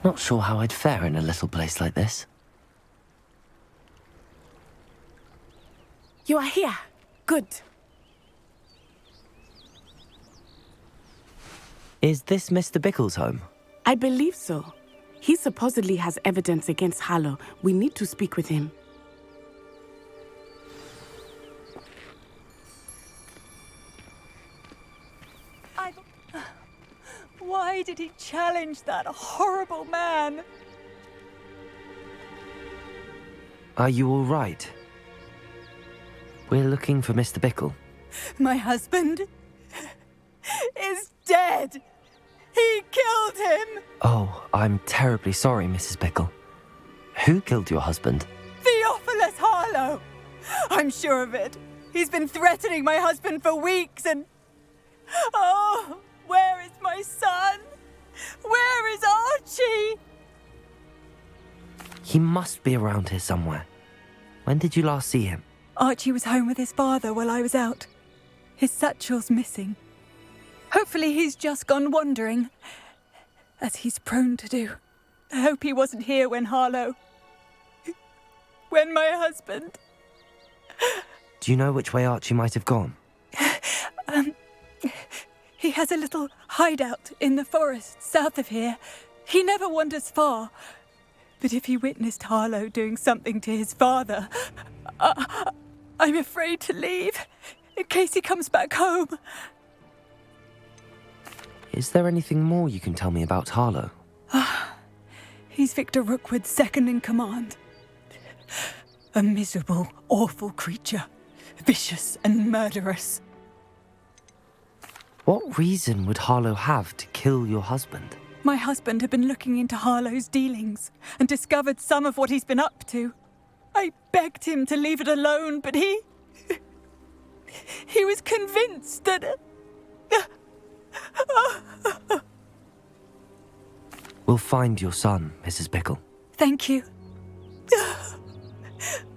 Not sure how I'd fare in a little place like this. You are here. Good. Is this Mr. Bickle's home? I believe so. He supposedly has evidence against Harlow. We need to speak with him. Why did he challenge that horrible man? Are you all right? We're looking for Mr. Bickle. My husband is dead. He killed him. Oh, I'm terribly sorry, Mrs. Bickle. Who killed your husband? Theophilus Harlow. I'm sure of it. He's been threatening my husband for weeks and... Oh, where is my son? Where is Archie? He must be around here somewhere. When did you last see him? Archie was home with his father while I was out. His satchel's missing. Hopefully he's just gone wandering, as he's prone to do. I hope he wasn't here when Harlow... when my husband... Do you know which way Archie might have gone? He has a little hideout in the forest south of here. He never wanders far. But if he witnessed Harlow doing something to his father, I'm afraid to leave, in case he comes back home. Is there anything more you can tell me about Harlow? He's Victor Rookwood's second in command. A miserable, awful creature. Vicious and murderous. What reason would Harlow have to kill your husband? My husband had been looking into Harlow's dealings and discovered some of what he's been up to. I begged him to leave it alone, but he was convinced that... We'll find your son, Mrs. Bickle. Thank you.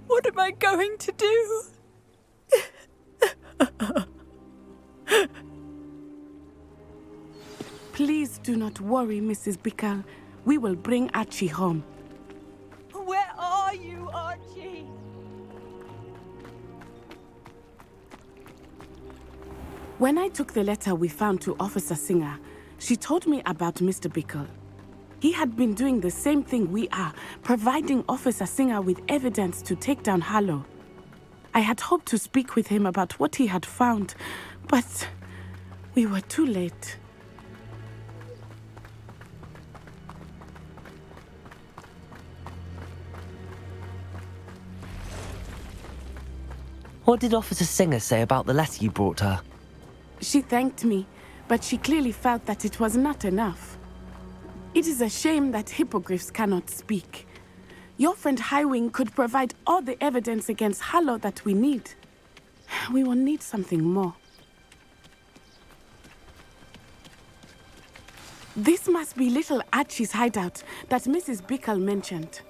What am I going to do? Please do not worry, Mrs. Bickle. We will bring Archie home. Where are you, Archie? When I took the letter we found to Officer Singer, she told me about Mr. Bickle. He had been doing the same thing we are, providing Officer Singer with evidence to take down Harlow. I had hoped to speak with him about what he had found, but we were too late. What did Officer Singer say about the letter you brought her? She thanked me, but she clearly felt that it was not enough. It is a shame that hippogriffs cannot speak. Your friend Highwing could provide all the evidence against Harlow that we need. We will need something more. This must be little Archie's hideout that Mrs. Bickle mentioned.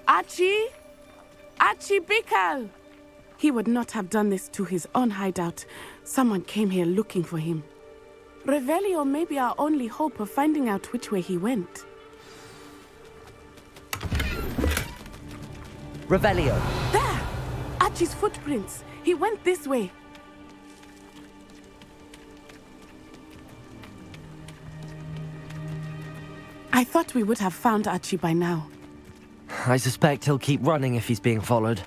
Archie? Archie Bickle! He would not have done this to his own hideout. Someone came here looking for him. Revelio may be our only hope of finding out which way he went. Revelio! There! Archie's footprints. He went this way. I thought we would have found Archie by now. I suspect he'll keep running if he's being followed.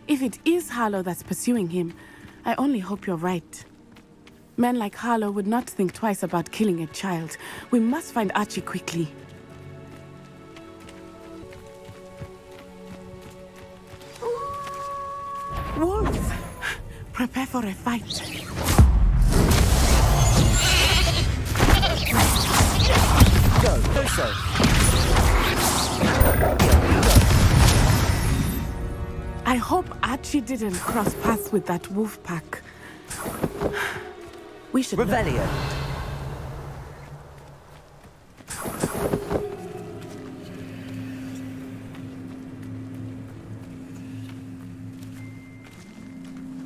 If it is Harlow that's pursuing him, I only hope you're right. Men like Harlow would not think twice about killing a child. We must find Archie quickly. Wolves! Prepare for a fight. Go so. I hope Archie didn't cross paths with that wolf pack. We should... Revelio!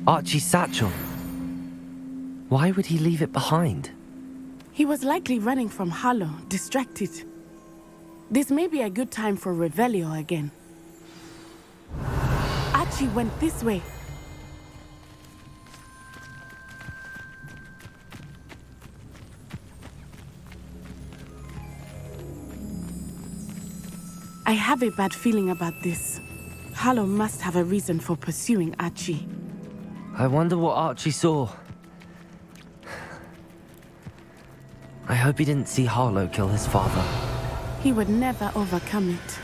Archie's satchel. Why would he leave it behind? He was likely running from Harlow, distracted. This may be a good time for Revelio again. Archie went this way. I have a bad feeling about this. Harlow must have a reason for pursuing Archie. I wonder what Archie saw. I hope he didn't see Harlow kill his father. He would never overcome it.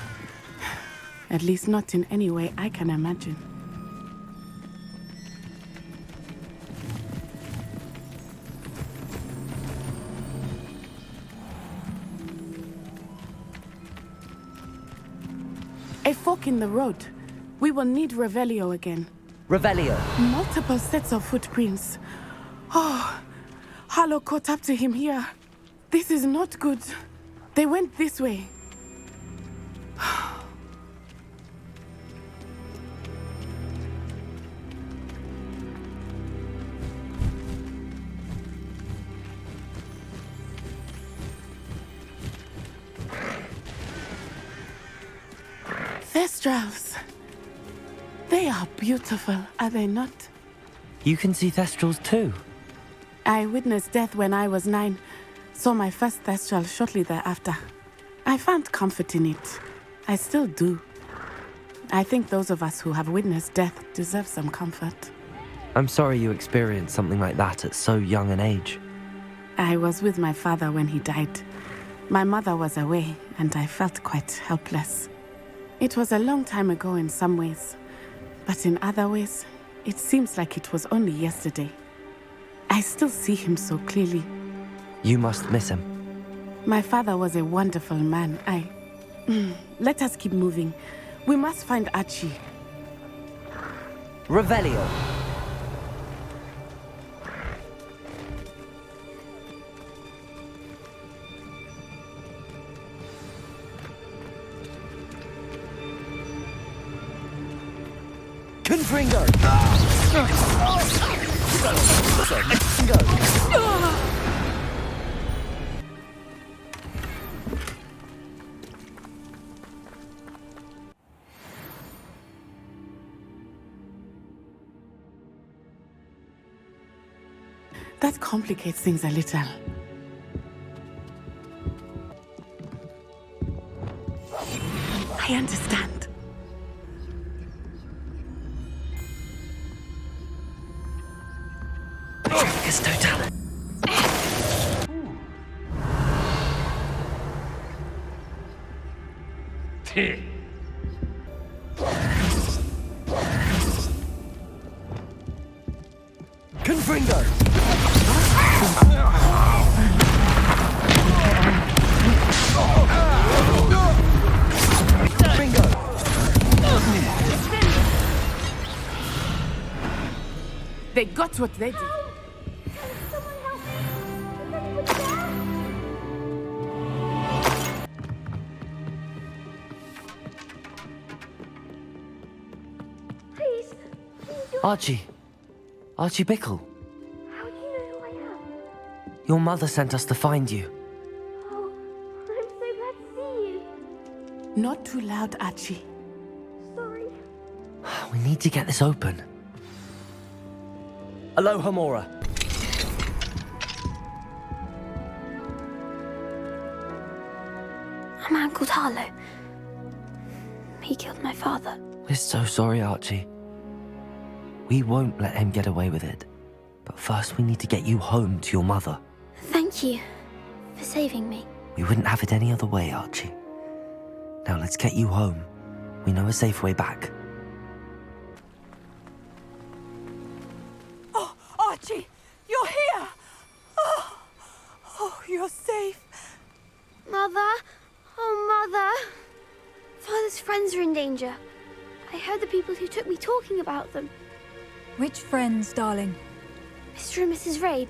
At least not in any way I can imagine. A fork in the road. We will need Revelio again. Revelio. Multiple sets of footprints. Oh, Harlow caught up to him here. This is not good. They went this way. Thestrals. They are beautiful, are they not? You can see Thestrals too. I witnessed death when I was 9. Saw my first Thestral shortly thereafter. I found comfort in it. I still do. I think those of us who have witnessed death deserve some comfort. I'm sorry you experienced something like that at so young an age. I was with my father when he died. My mother was away, and I felt quite helpless. It was a long time ago in some ways, but in other ways, it seems like it was only yesterday. I still see him so clearly. You must miss him. My father was a wonderful man. Let us keep moving. We must find Archie. Revelio. Confringo! That complicates things a little. I understand. It's total. Confringo! They got what they did. Please. Archie. Archie Bickle. How do you know who I am? Your mother sent us to find you. Oh, I'm so glad to see you. Not too loud, Archie. Sorry. We need to get this open. Aloha, Mora. A man called Harlow. He killed my father. We're so sorry, Archie. We won't let him get away with it. But first we need to get you home to your mother. Thank you for saving me. We wouldn't have it any other way, Archie. Now let's get you home. We know a safe way back. Oh, Archie, you're here! Oh, you're safe. Mother? Oh, Mother. Father's friends are in danger. I heard the people who took me talking about them. Which friends, darling? Mr. and Mrs. Rabe.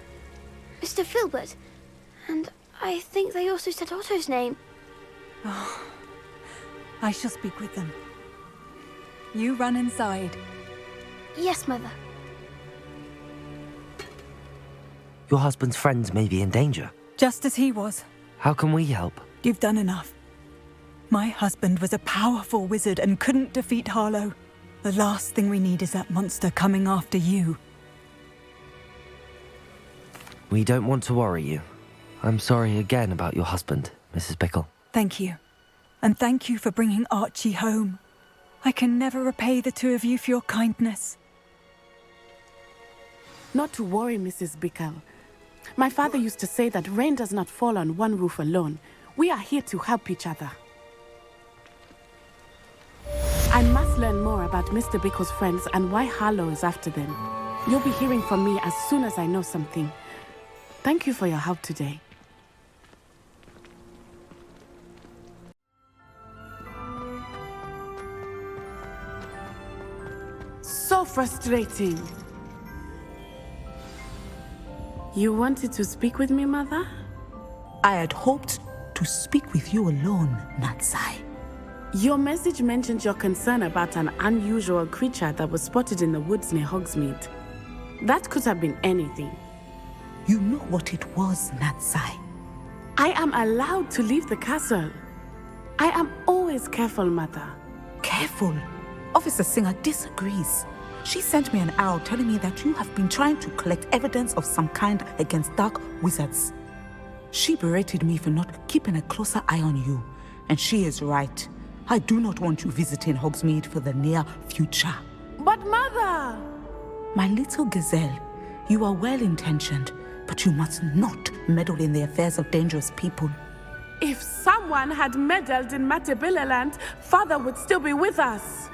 Mr. Filbert. And I think they also said Otto's name. I shall speak with them. You run inside. Yes, Mother. Your husband's friends may be in danger. Just as he was. How can we help? You've done enough. My husband was a powerful wizard and couldn't defeat Harlow. The last thing we need is that monster coming after you. We don't want to worry you. I'm sorry again about your husband, Mrs. Bickle. Thank you. And thank you for bringing Archie home. I can never repay the two of you for your kindness. Not to worry, Mrs. Bickle. My father used to say that rain does not fall on one roof alone. We are here to help each other. I must learn more about Mr. Bickle's friends and why Harlow is after them. You'll be hearing from me as soon as I know something. Thank you for your help today. So frustrating. You wanted to speak with me, Mother? I had hoped to speak with you alone, Natsai. Your message mentioned your concern about an unusual creature that was spotted in the woods near Hogsmeade. That could have been anything. You know what it was, Natsai. I am allowed to leave the castle. I am always careful, Mother. Careful. Officer Singer disagrees. She sent me an owl telling me that you have been trying to collect evidence of some kind against dark wizards. She berated me for not keeping a closer eye on you, and she is right. I do not want you visiting Hogsmeade for the near future. But Mother! My little gazelle, you are well-intentioned, but you must not meddle in the affairs of dangerous people. If someone had meddled in Matabeleland, Father would still be with us.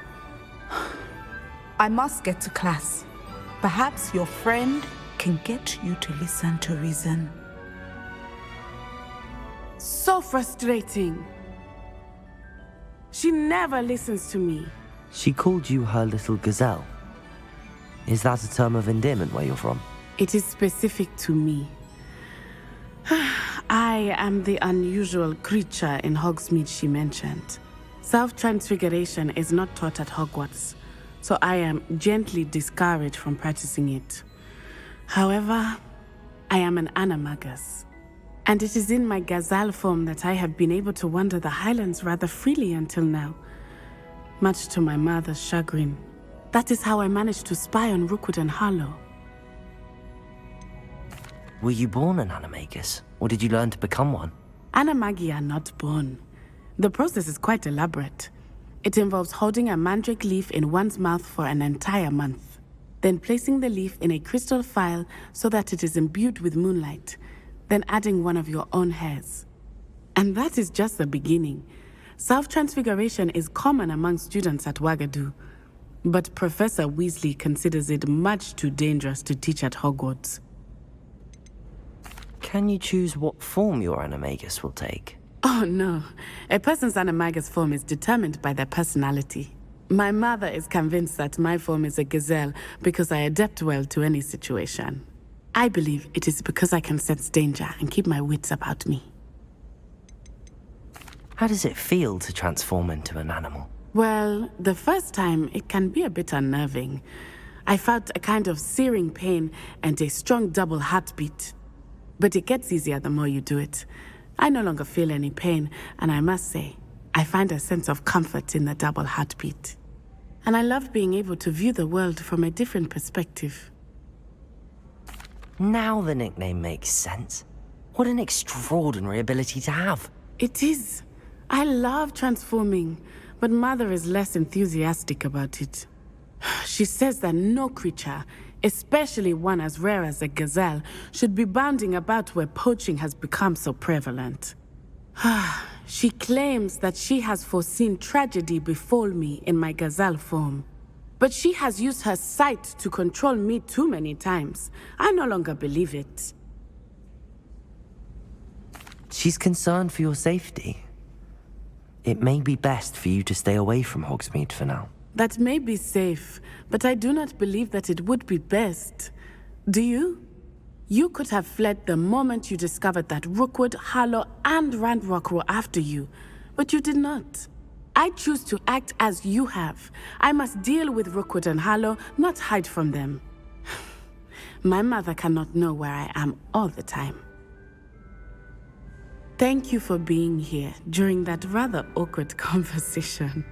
I must get to class. Perhaps your friend can get you to listen to reason. So frustrating. She never listens to me. She called you her little gazelle. Is that a term of endearment where you're from? It is specific to me. I am the unusual creature in Hogsmeade she mentioned. Self-transfiguration is not taught at Hogwarts, so I am gently discouraged from practicing it. However, I am an animagus, and it is in my gazelle form that I have been able to wander the Highlands rather freely until now, much to my mother's chagrin. That is how I managed to spy on Rookwood and Harlow. Were you born an animagus, or did you learn to become one? Animagi are not born. The process is quite elaborate. It involves holding a mandrake leaf in one's mouth for an entire month, then placing the leaf in a crystal vial so that it is imbued with moonlight, then adding one of your own hairs. And that is just the beginning. Self-transfiguration is common among students at Wagadu, but Professor Weasley considers it much too dangerous to teach at Hogwarts. Can you choose what form your animagus will take? Oh no, a person's animagus form is determined by their personality. My mother is convinced that my form is a gazelle because I adapt well to any situation. I believe it is because I can sense danger and keep my wits about me. How does it feel to transform into an animal? Well, the first time it can be a bit unnerving. I felt a kind of searing pain and a strong double heartbeat. But it gets easier the more you do it. I no longer feel any pain, and I must say, I find a sense of comfort in the double heartbeat. And I love being able to view the world from a different perspective. Now the nickname makes sense. What an extraordinary ability to have. It is. I love transforming, but Mother is less enthusiastic about it. She says that no creature, especially one as rare as a gazelle, should be bounding about where poaching has become so prevalent. She claims that she has foreseen tragedy befall me in my gazelle form. But she has used her sight to control me too many times. I no longer believe it. She's concerned for your safety. It may be best for you to stay away from Hogsmeade for now. That may be safe, but I do not believe that it would be best. Do you? You could have fled the moment you discovered that Rookwood, Harlow, and Ranrock were after you, but you did not. I choose to act as you have. I must deal with Rookwood and Harlow, not hide from them. My mother cannot know where I am all the time. Thank you for being here during that rather awkward conversation.